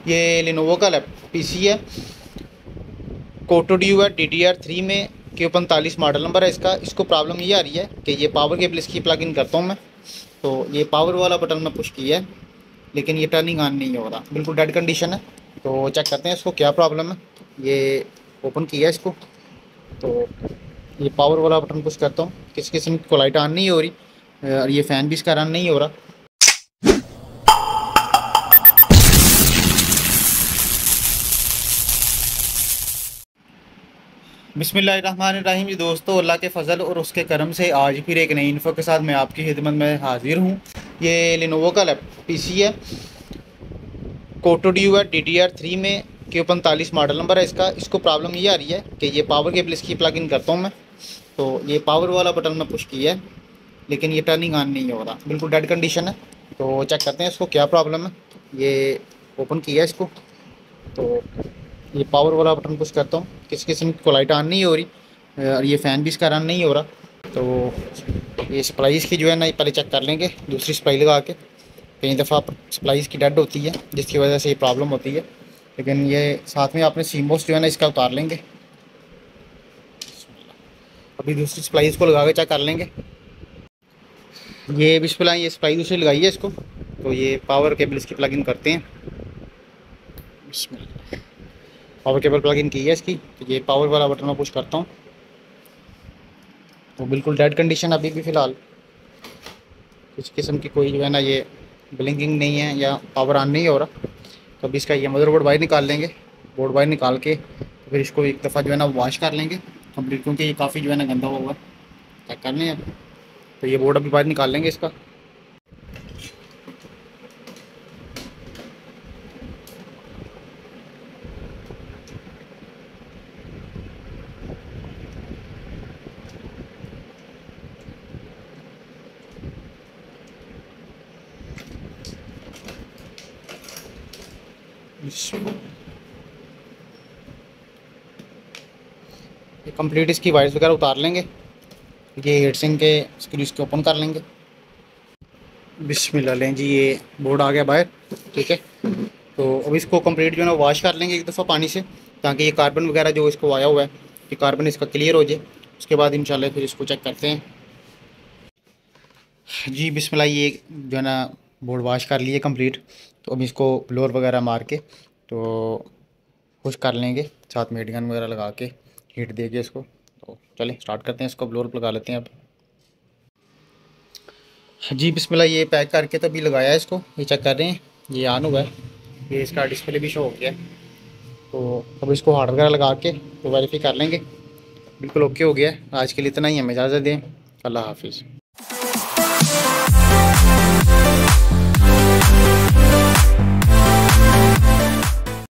ये लिनोवो का पीसी है, कोटो ड्यू है DDR3 में, Q45 मॉडल नंबर है इसका। इसको प्रॉब्लम ये आ रही है कि ये पावर केबल इसकी प्लग इन करता हूँ मैं, तो ये पावर वाला बटन मैं पुश किया है लेकिन ये टर्निंग ऑन नहीं हो रहा, बिल्कुल डेड कंडीशन है। तो चेक करते हैं इसको क्या प्रॉब्लम है। ये ओपन किया है इसको, तो ये पावर वाला बटन पुश करता हूँ, किसी किस्म की लाइट ऑन नहीं हो रही और ये फ़ैन भी इसका रन नहीं हो रहा। बिस्मिल्लाहिर्रहमानिर्रहीम जी दोस्तों, अल्लाह के फ़ज़ल और उसके करम से आज फिर एक नई इन्फो के साथ मैं आपकी खिदमत में हाज़िर हूँ। ये लिनोवो का पीसी है, कोटो ड्यू है DDR3 में, Q45 मॉडल नंबर है इसका। इसको प्रॉब्लम ये आ रही है कि ये पावर केबल इसकी प्लग इन करता हूँ मैं, तो ये पावर वाला बटन मैं पुश किया है लेकिन ये टर्निंग ऑन नहीं हो रहा, बिल्कुल डेड कंडीशन है। तो चेक करते हैं इसको क्या प्रॉब्लम है। ये ओपन किया है इसको, तो ये पावर वाला बटन पुश करता हूँ, किसी किस्म की लाइट ऑन नहीं हो रही और ये फ़ैन भी इसका रन नहीं हो रहा। तो ये सप्लाई इसकी जो है ना, ये पहले चेक कर लेंगे दूसरी सप्लाई लगा के। कई दफ़ा सप्लाई इसकी डेड होती है जिसकी वजह से ये प्रॉब्लम होती है, लेकिन ये साथ में आपने सीमोस जो है ना इसका उतार लेंगे। अभी दूसरी सप्लाई इसको लगा के चेक कर लेंगे। ये बिस्मिल्लाह, ये सप्लाई दूसरी लगाई है इसको, तो ये पावर केबल इसकी प्लग इन करते हैं। बिस्मिल्लाह, पावर केबल प्लग इन की है इसकी, तो ये पावर वाला बटन मैं पुश करता हूँ, तो बिल्कुल डेड कंडीशन अभी भी फ़िलहाल किसी किस्म की कोई जो है ना ये ब्लिंकिंग नहीं है या पावर ऑन नहीं हो रहा। तो अभी इसका ये मदरबोर्ड बाहर निकाल लेंगे, बोर्ड बाहर निकाल के तो फिर इसको एक दफ़ा जो है ना वॉश कर लेंगे कंप्लीट, क्योंकि ये काफ़ी जो है ना गंदा हुआ है। चेक कर लें अब, तो ये बोर्ड अभी बाहर निकाल लेंगे इसका। ये कंप्लीट इसकी वायर्स वगैरह उतार लेंगे, ये हीट सिंक के स्क्रूज को ओपन कर लेंगे। बिस्मिल्लाह, लें जी, ये बोर्ड आ गया बाहर, ठीक है। तो अब इसको कंप्लीट जो है ना वॉश कर लेंगे एक दफ़ा पानी से, ताकि ये कार्बन वगैरह जो इसको आया हुआ है ये कार्बन इसका क्लियर हो जाए। उसके बाद इंशाल्लाह फिर इसको चेक करते हैं। जी बिस्मिल्लाह, ये जो है ना बोर्ड वॉश कर लिए कंप्लीट, तो अब इसको ब्लोअर वगैरह मार के तो खुश कर लेंगे, साथ में हीट गन वगैरह लगा के हीट देंगे इसको। तो चलें स्टार्ट करते हैं, इसको ब्लोअर लगा लेते हैं अब। जी बिस्मिल्लाह, ये पैक करके तो अभी लगाया है इसको, ये चेक कर रहे हैं ये ऑन हुआ है, ये इसका डिस्प्ले भी शो हो गया है। तो अब इसको हार्ड वगैरह लगा के तो वेरीफाई कर लेंगे, बिल्कुल ओके हो गया है। आज के लिए इतना ही, हमें इजाज़त दें, अल्लाह हाफिज़।